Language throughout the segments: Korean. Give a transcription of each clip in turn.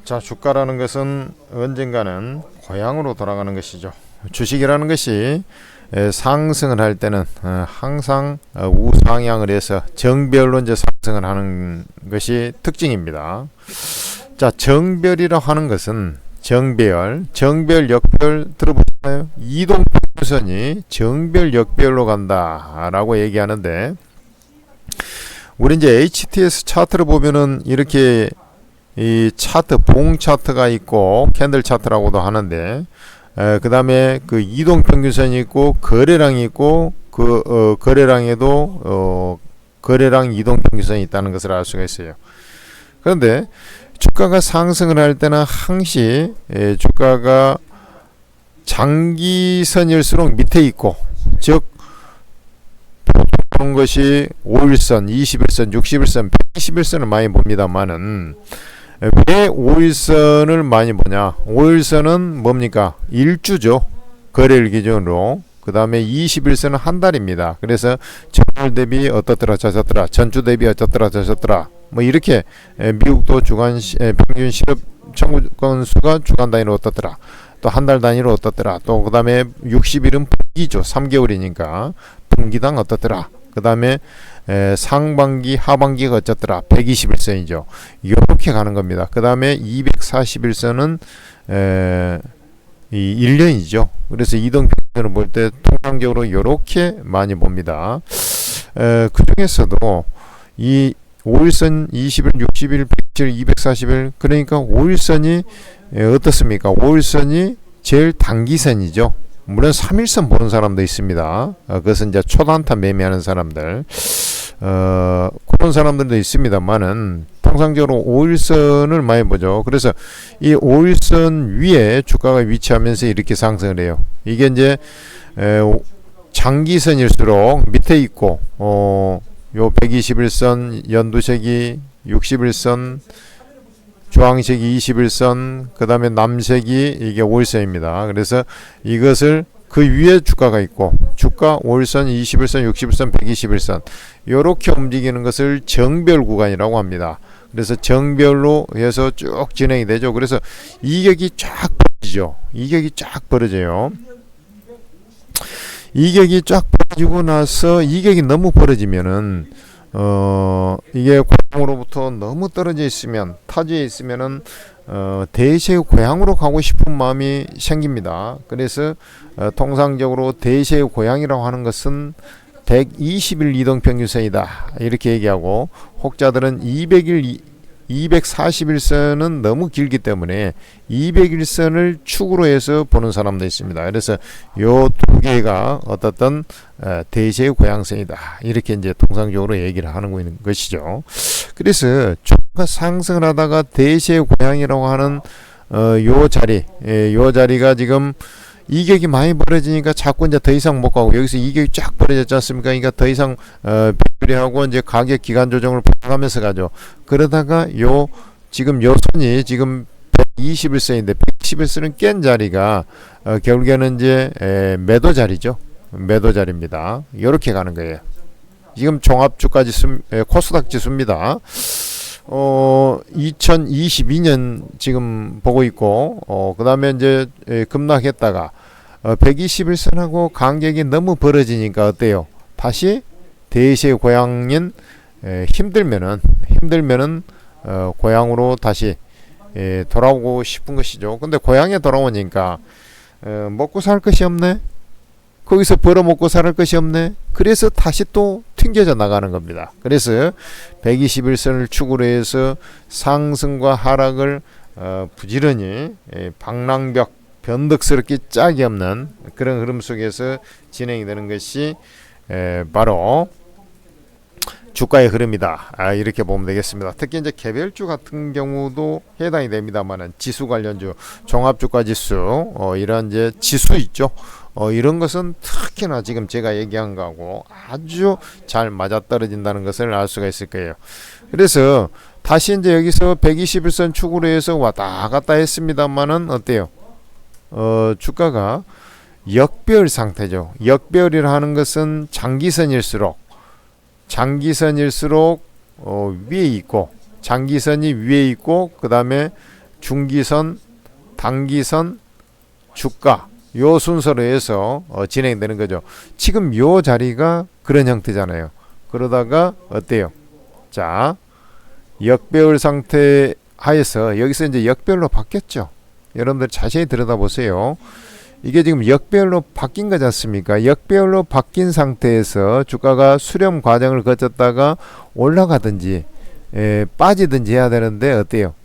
자, 주가라는 것은 언젠가는 고향으로 돌아가는 것이죠. 주식이라는 것이 상승을 할 때는 항상 우상향을 해서 정별로 이제 상승을 하는 것이 특징입니다. 자, 정별이라 하는 것은 정별, 역별 들어보셨나요? 이동평균선이 정별, 역별로 간다라고 얘기하는데, 우리 이제 HTS 차트를 보면은 이렇게 이 차트, 봉 차트가 있고 캔들 차트라고도 하는데, 그 다음에 그 이동평균선이 있고 거래량이 있고 그 거래량에도 거래량 이동평균선이 있다는 것을 알 수가 있어요. 그런데 주가가 상승을 할 때는 항시 주가가 장기선일수록 밑에 있고, 즉 보는 것이 5일선, 21선, 61선, 120일선을 많이 봅니다만은, 왜 5일선을 많이 보냐? 5일선은 뭡니까? 일주죠. 거래일 기준으로. 그 다음에 21선은 한 달입니다. 그래서 전월 대비 어떻더라 저렇더라, 전주 대비 어떻더라 저렇더라, 뭐 이렇게 미국도 주간 평균 실업 청구 건수가 주간 단위로 어떻더라, 또 한 달 단위로 어떻더라, 또 그 다음에 60일은 분기죠. 3개월이니까 분기당 어떻더라, 그 다음에 상반기 하반기가 어쨌더라, 120일선이죠. 이렇게 가는 겁니다. 그 다음에 241선은 이 1년이죠. 그래서 이동평균을 볼 때 통상적으로 이렇게 많이 봅니다. 그 중에서도 이 5일선, 20일, 60일, 100일, 240일, 그러니까 5일선이 어떻습니까? 5일선이 제일 단기선이죠. 물론 3일선 보는 사람도 있습니다. 그것은 이제 초단타 매매하는 사람들, 그런 사람들도 있습니다만은 통상적으로 5일선을 많이 보죠. 그래서 이 5일선 위에 주가가 위치하면서 이렇게 상승을 해요. 이게 이제 장기선일수록 밑에 있고, 요 121선, 연두색이 61선, 주황색이 21선, 그 다음에 남색이 이게 5일선입니다. 그래서 이것을 그 위에 주가가 있고, 주가 5일선, 21선, 60일선, 121선 이렇게 움직이는 것을 정별 구간이라고 합니다. 그래서 정별로 해서 쭉 진행이 되죠. 그래서 이격이 쫙 벌어지죠. 이격이 쫙 벌어져요. 이격이 쫙 벌어지고 나서 이격이 너무 벌어지면은 이게 고향으로부터 너무 떨어져 있으면, 타지에 있으면은 대세의 고향으로 가고 싶은 마음이 생깁니다. 그래서 통상적으로 대세의 고향이라고 하는 것은 120일 이동평균선이다 이렇게 얘기하고, 혹자들은 240일선은 너무 길기 때문에 200일선을 축으로 해서 보는 사람도 있습니다. 그래서 요 두 개가 어떻든 대세의 고향선이다 이렇게 이제 통상적으로 얘기를 하는 것이죠. 그래서 주가 상승을 하다가 대세의 고향이라고 하는 요 자리가 지금 이격이 많이 벌어지니까 자꾸 이제 더 이상 못 가고, 여기서 이격이 쫙 벌어졌지 않습니까? 그러니까 더 이상 비례하고 이제 가격 기간 조정을 봐가면서 가죠. 그러다가 지금 요 선이 지금 121선인데 121선은 깬 자리가 결국에는 이제 매도 자리죠. 매도 자리입니다. 이렇게 가는 거예요. 지금 종합주가 지수, 코스닥 지수입니다. 2022년 지금 보고 있고, 그 다음에 이제 급락했다가 121선하고 간격이 너무 벌어지니까 어때요? 다시 대세의 고향인 힘들면은 고향으로 다시 돌아오고 싶은 것이죠. 근데 고향에 돌아오니까 먹고 살 것이 없네. 거기서 벌어먹고 살 것이 없네. 그래서 다시 또 튕겨져 나가는 겁니다. 그래서 121선을 축으로 해서 상승과 하락을 부지런히 방랑벽, 변덕스럽게 짝이 없는 그런 흐름 속에서 진행이 되는 것이 바로 주가의 흐름이다. 이렇게 보면 되겠습니다. 특히 이제 개별주 같은 경우도 해당이 됩니다만은 지수 관련주, 종합주가 지수, 이런 이제 지수 있죠. 이런 것은 특히나 지금 제가 얘기한 거하고 아주 잘 맞아떨어진다는 것을 알 수가 있을 거예요. 그래서 다시 이제 여기서 121선 축으로 해서 왔다 갔다 했습니다만은 어때요? 주가가 역배열 상태죠. 역배열이라 하는 것은 장기선일수록 위에 있고, 장기선이 위에 있고 그 다음에 중기선, 단기선, 주가 요 순서로 해서 진행되는 거죠. 지금 요 자리가 그런 형태잖아요. 그러다가 어때요? 자, 역배열 상태 하에서 여기서 이제 역배열로 바뀌었죠. 여러분들 자세히 들여다보세요. 이게 지금 역배열로 바뀐 거지 않습니까? 역배열로 바뀐 상태에서 주가가 수렴 과정을 거쳤다가 올라가든지 빠지든지 해야 되는데 어때요?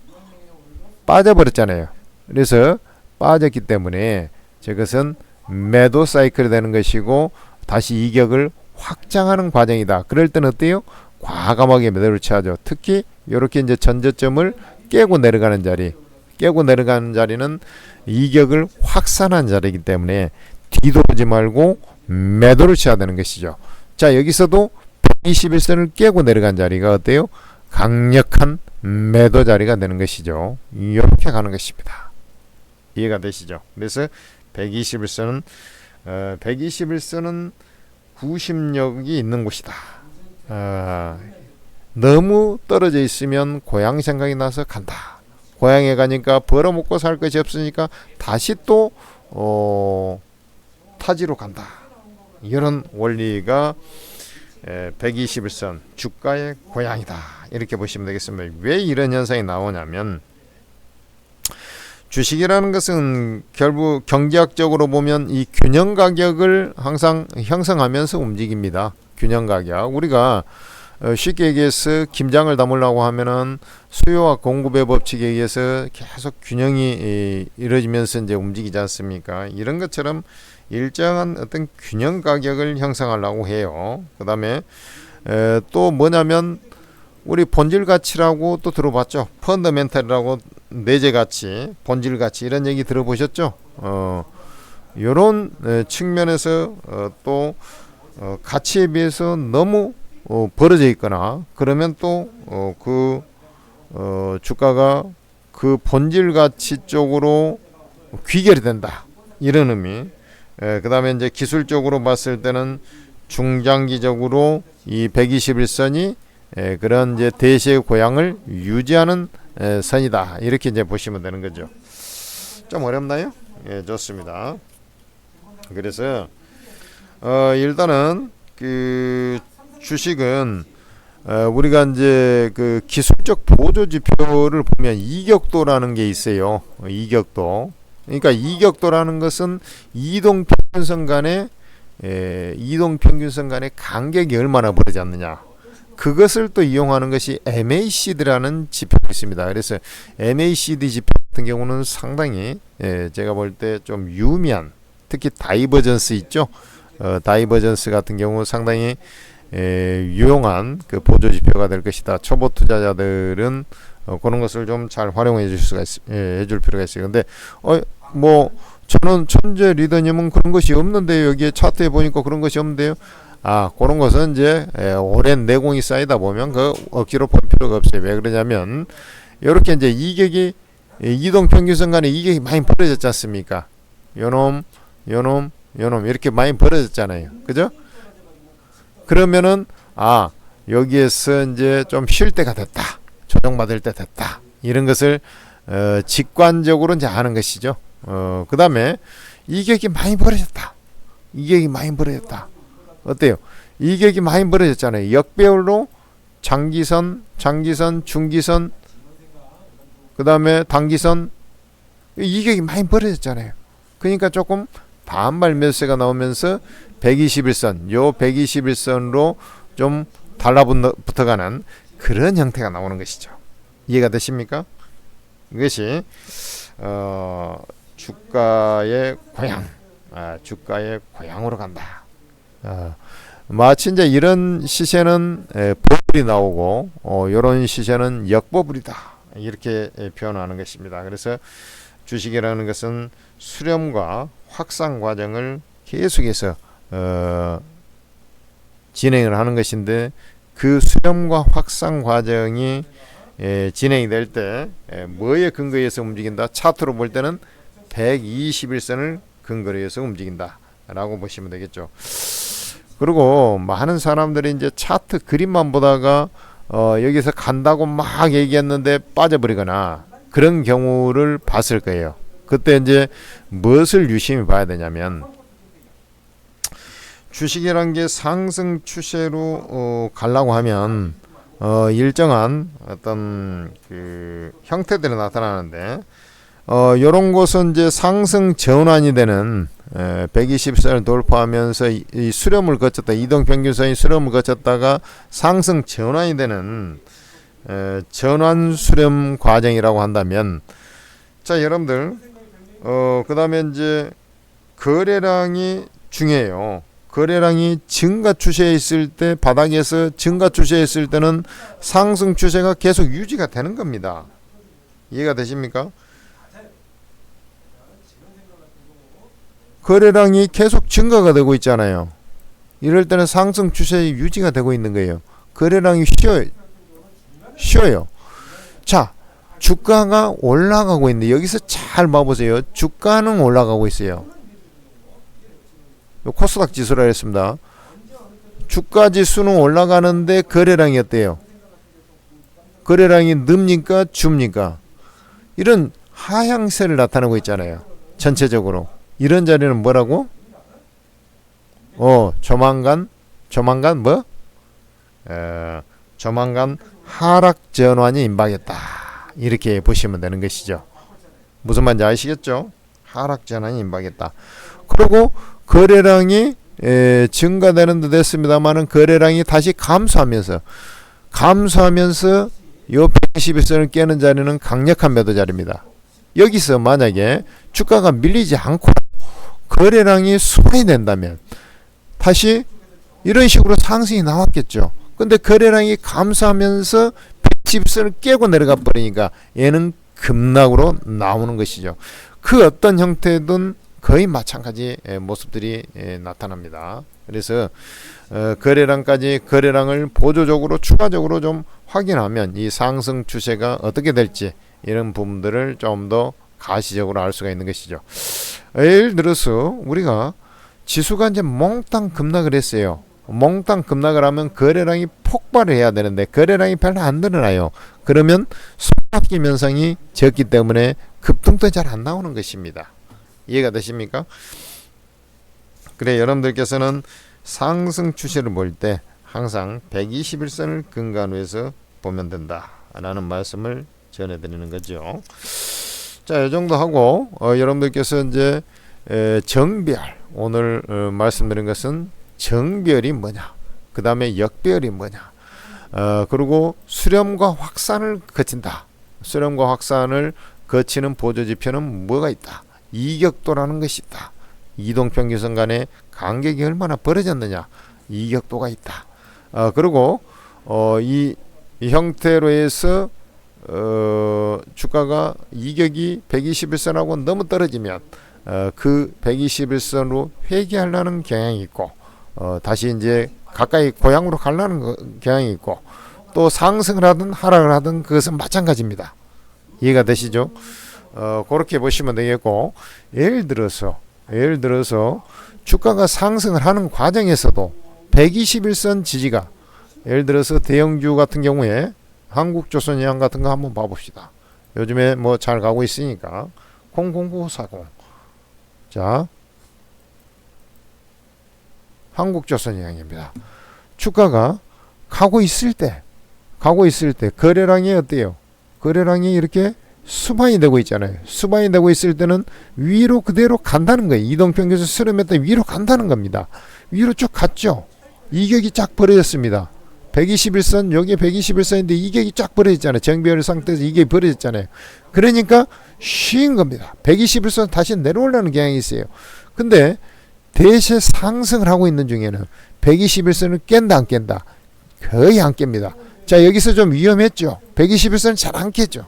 빠져버렸잖아요. 그래서 빠졌기 때문에 저것은 매도 사이클이 되는 것이고 다시 이격을 확장하는 과정이다. 그럴 때는 어때요? 과감하게 매도를 취하죠. 특히 이렇게 이제 전저점을 깨고 내려가는 자리, 깨고 내려가는 자리는 이격을 확산한 자리이기 때문에 뒤돌지 말고 매도를 취해야 되는 것이죠. 자, 여기서도 121선을 깨고 내려간 자리가 어때요? 강력한 매도 자리가 되는 것이죠. 이렇게 가는 것입니다. 이해가 되시죠? 그래서 121선은 구심력이 있는 곳이다. 너무 떨어져 있으면 고향 생각이 나서 간다. 고향에 가니까 벌어먹고 살 것이 없으니까 다시 또 타지로 간다. 이런 원리가 121선 주가의 고향이다. 이렇게 보시면 되겠습니다. 왜 이런 현상이 나오냐면 주식이라는 것은 결국 경제학적으로 보면 이 균형 가격을 항상 형성하면서 움직입니다. 균형 가격. 우리가 쉽게 얘기해서 김장을 담으려고 하면은 수요와 공급의 법칙에 의해서 계속 균형이 이루어지면서 이제 움직이지 않습니까? 이런 것처럼 일정한 어떤 균형 가격을 형성하려고 해요. 그 다음에 또 뭐냐면 우리 본질 가치라고 또 들어봤죠. 펀더멘탈이라고 내재 가치, 본질 가치 이런 얘기 들어보셨죠? 이런 측면에서 또 가치에 비해서 너무 벌어져 있거나 그러면 또 주가가 그 본질 가치 쪽으로 귀결이 된다. 이런 의미. 그 다음에 이제 기술적으로 봤을 때는 중장기적으로 이 121선이 그런 이제 대세의 고향을 유지하는 선이다. 이렇게 이제 보시면 되는 거죠. 좀 어렵나요? 예, 좋습니다. 그래서 일단은 그 주식은 우리가 이제 그 기술적 보조 지표를 보면 이격도라는 게 있어요. 이격도. 그러니까 이격도라는 것은 이동평균선 간의 간격이 얼마나 벌어지 않느냐. 그것을 또 이용하는 것이 MACD라는 지표가 있습니다. 그래서 MACD 지표 같은 경우는 상당히 제가 볼 때 좀 유미한, 특히 다이버전스 있죠. 다이버전스 같은 경우 상당히 유용한 그 보조 지표가 될 것이다. 초보 투자자들은 그런 것을 좀 잘 활용해 해줄 필요가 있어요. 근데 뭐 저는 천재 리더님은 그런 것이 없는데요. 여기에 차트에 보니까 그런 것이 없는데요. 그런 것은 이제 오랜 내공이 쌓이다 보면 그 억지로 볼 필요가 없어요. 왜 그러냐면 이렇게 이제 이격이 이동평균선 간에 이격이 많이 벌어졌지 않습니까? 요놈 이렇게 많이 벌어졌잖아요. 그죠? 그러면은 여기에서 이제 좀 쉴 때가 됐다. 조정받을 때 됐다. 이런 것을 직관적으로 이제 하는 것이죠. 그 다음에 이격이 많이 벌어졌다. 어때요? 이격이 많이 벌어졌잖아요. 역배열로 장기선, 중기선, 그 다음에 단기선 이격이 많이 벌어졌잖아요. 그러니까 조금 반발 매수세가 나오면서 121선, 요 121선으로 좀 달라붙어가는 그런 형태가 나오는 것이죠. 이해가 되십니까? 이것이 주가의 고향, 주가의 고향으로 간다. 마치 이제 이런 시세는 버블이 나오고 이런 시세는 역버블이다. 이렇게 표현하는 것입니다. 그래서 주식이라는 것은 수렴과 확산 과정을 계속해서 진행을 하는 것인데 그 수렴과 확산 과정이 진행이 될 때 뭐에 근거해서 움직인다? 차트로 볼 때는 121선을 근거로 해서 움직인다 라고 보시면 되겠죠. 그리고 많은 사람들이 이제 차트 그림만 보다가 여기서 간다고 막 얘기했는데 빠져버리거나 그런 경우를 봤을 거예요. 그때 이제 무엇을 유심히 봐야 되냐면, 주식이란 게 상승 추세로 가려고 하면 일정한 어떤 그 형태들이 나타나는데, 요런 것은 이제 상승 전환이 되는 120선을 돌파하면서 이 수렴을 거쳤다, 이동평균선이 수렴을 거쳤다가 상승 전환이 되는 전환 수렴 과정이라고 한다면, 자 여러분들 그 다음에 이제 거래량이 중요해요. 거래량이 증가 추세에 있을 때, 바닥에서 증가 추세에 있을 때는 상승 추세가 계속 유지가 되는 겁니다. 이해가 되십니까? 거래량이 계속 증가가 되고 있잖아요. 이럴 때는 상승 추세 유지가 되고 있는 거예요. 거래량이 쉬어요. 자, 주가가 올라가고 있는데 여기서 잘 봐보세요. 주가는 올라가고 있어요. 코스닥 지수라 했습니다. 주가 지수는 올라가는데 거래량이 어때요? 거래량이 늡니까 줍니까? 이런 하향세를 나타내고 있잖아요. 전체적으로. 이런 자리는 뭐라고? 조만간 뭐? 조만간 하락 전환이 임박했다. 이렇게 보시면 되는 것이죠. 무슨 말인지 아시겠죠? 하락 전환이 임박했다. 그리고 거래량이 증가되는 듯 했습니다만은 거래량이 다시 감소하면서 요 121선을 깨는 자리는 강력한 매도 자리입니다. 여기서 만약에 주가가 밀리지 않고 거래량이 수반이 된다면 다시 이런 식으로 상승이 나왔겠죠. 근데 거래량이 감소하면서 120선을 깨고 내려가 버리니까 얘는 급락으로 나오는 것이죠. 그 어떤 형태든 거의 마찬가지 모습들이 나타납니다. 그래서 거래량을 보조적으로 추가적으로 좀 확인하면 이 상승 추세가 어떻게 될지 이런 부분들을 좀 더 가시적으로 알 수가 있는 것이죠. 예를 들어서 우리가 지수가 이제 몽땅 급락을 했어요. 몽땅 급락을 하면 거래량이 폭발을 해야 되는데 거래량이 별로 안 늘어나요. 그러면 손바퀴 현상이 적기 때문에 급등도 잘 안 나오는 것입니다. 이해가 되십니까? 그래, 여러분들께서는 상승 추세를 볼 때 항상 121선을 근간으로 해서 보면 된다 라는 말씀을 전해드리는 거죠. 자, 이 정도 하고 여러분들께서 이제 정별, 오늘 말씀드린 것은 정별이 뭐냐, 그 다음에 역별이 뭐냐, 그리고 수렴과 확산을 거친다. 수렴과 확산을 거치는 보조지표는 뭐가 있다. 이격도라는 것이 있다. 이동평균선 간의 간격이 얼마나 벌어졌느냐, 이격도가 있다. 그리고 이 형태로 해서 주가가 이격이 121선하고 너무 떨어지면 그 121선으로 회귀하려는 경향이 있고, 다시 이제 가까이 고향으로 가려는 경향이 있고, 또 상승을 하든 하락을 하든 그것은 마찬가지입니다. 이해가 되시죠? 그렇게 보시면 되겠고, 예를 들어서 주가가 상승을 하는 과정에서도 121선 지지가, 예를 들어서 대형주 같은 경우에 한국조선해양 같은 거 한번 봐봅시다. 요즘에 뭐 잘 가고 있으니까 00940. 자, 한국조선해양입니다. 주가가 가고 있을 때 거래량이 어때요? 거래량이 이렇게 수반이 되고 있잖아요. 수반이 되고 있을 때는 위로 그대로 간다는 거예요. 이동평균선 수렴했다 위로 간다는 겁니다. 위로 쭉 갔죠. 이격이 쫙 벌어졌습니다. 121선, 여기 121선인데 이격이 쫙 벌어졌잖아요. 정배열 상태에서 이격이 벌어졌잖아요. 그러니까 쉰 겁니다. 121선 다시 내려오려는 경향이 있어요. 근데 대세 상승을 하고 있는 중에는 121선을 깬다 안 깬다? 거의 안 깹니다. 자, 여기서 좀 위험했죠. 121선 잘 안 깼죠.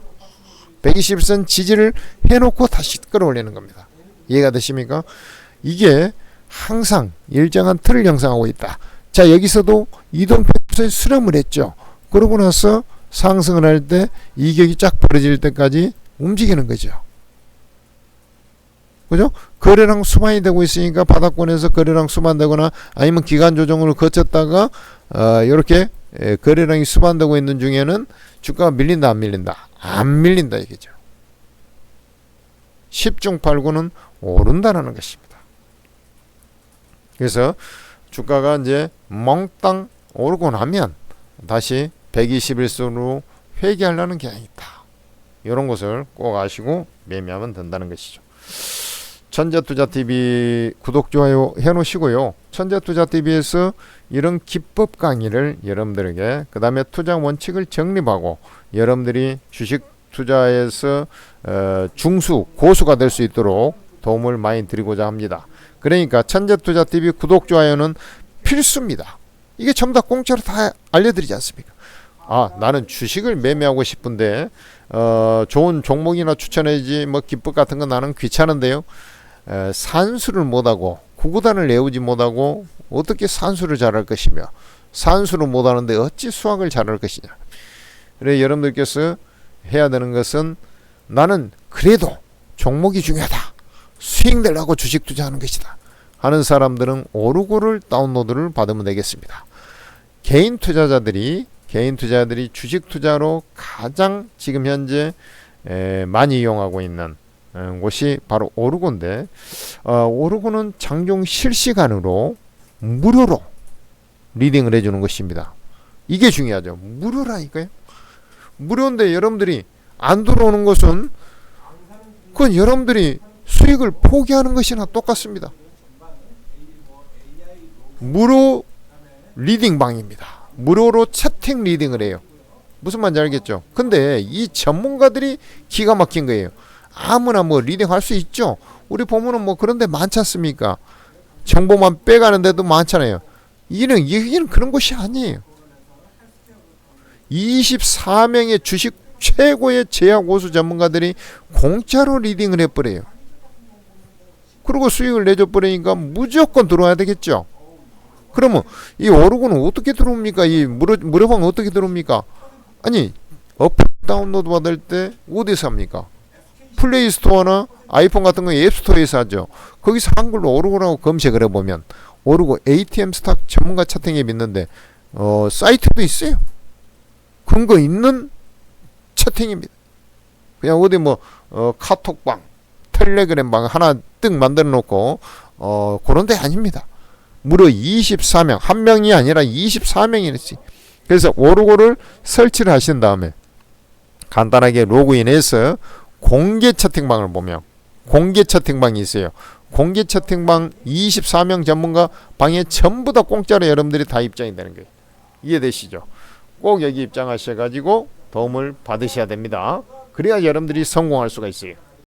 121선 지지를 해놓고 다시 끌어올리는 겁니다. 이해가 되십니까? 이게 항상 일정한 틀을 형성하고 있다. 자, 여기서도 이동평균선이 수렴을 했죠. 그러고 나서 상승을 할 때 이격이 쫙 벌어질 때까지 움직이는 거죠. 그죠? 거래량 수반이 되고 있으니까 바닥권에서 거래량 수반되거나 아니면 기간 조정을 거쳤다가 이렇게 거래량이 수반되고 있는 중에는 주가가 밀린다 안 밀린다? 안 밀린다 이거죠. 10중 8구는 오른다는 것입니다. 그래서 주가가 이제 몽땅 오르고 나면 다시 121선으로 회귀하려는 경향이 있다. 이런 것을 꼭 아시고 매매하면 된다는 것이죠. 천재투자TV 구독, 좋아요 해놓으시고요. 천재투자TV에서 이런 기법 강의를 여러분들에게, 그 다음에 투자 원칙을 정립하고 여러분들이 주식 투자에서 중수, 고수가 될 수 있도록 도움을 많이 드리고자 합니다. 그러니까 천재투자TV 구독, 좋아요는 필수입니다. 이게 전부 다 공짜로 다 알려드리지 않습니까? 나는 주식을 매매하고 싶은데 좋은 종목이나 추천해야지 뭐 기법 같은 거 나는 귀찮은데요. 산수를 못하고 구구단을 외우지 못하고 어떻게 산수를 잘할 것이며 산수를 못하는데 어찌 수학을 잘할 것이냐. 그래 여러분들께서 해야 되는 것은 나는 그래도 종목이 중요하다. 수익 내려고 주식 투자하는 것이다 하는 사람들은 오르고를 다운로드를 받으면 되겠습니다. 개인 투자자들이 주식 투자로 가장 지금 현재 많이 이용하고 있는 곳이 바로 오르고인데, 오르고는 장중 실시간으로 무료로 리딩을 해주는 것입니다. 이게 중요하죠. 무료라니까요. 무료인데 여러분들이 안 들어오는 것은 그건 여러분들이 수익을 포기하는 것이나 똑같습니다. 무료 리딩방입니다. 무료로 채팅 리딩을 해요. 무슨 말인지 알겠죠? 근데 이 전문가들이 기가 막힌 거예요. 아무나 뭐 리딩 할 수 있죠. 우리 보면은 뭐 그런 데 많지 않습니까? 정보만 빼가는 데도 많잖아요. 이는 그런 것이 아니에요. 24명의 주식 최고의 제약 고수 전문가들이 공짜로 리딩을 해버려요. 그리고 수익을 내줘버리니까 무조건 들어와야 되겠죠. 그러면 이 오르고는 어떻게 들어옵니까? 이 무료방 어떻게 들어옵니까? 아니 어플 다운로드 받을 때 어디서 합니까? 플레이스토어나 아이폰 같은 거 앱스토어에서 하죠. 거기서 한글로 오르고라고 검색을 해보면 오르고 ATM 스탁 전문가 차팅 앱 있는데 사이트도 있어요. 근거 있는 채팅입니다. 그냥 어디 뭐 카톡방, 텔레그램방 하나 뜩 만들어 놓고 그런 데 아닙니다. 무려 24명, 한 명이 아니라 24명이랬지. 그래서 오르고를 설치를 하신 다음에 간단하게 로그인해서 공개 채팅방을 보면 공개 채팅방이 있어요. 공개 채팅방 24명 전문가 방에 전부 다 공짜로 여러분들이 다 입장이 되는 거예요. 이해되시죠? 꼭 여기 입장하셔가지고 도움을 받으셔야 됩니다. 그래야 여러분들이 성공할 수가 있어요.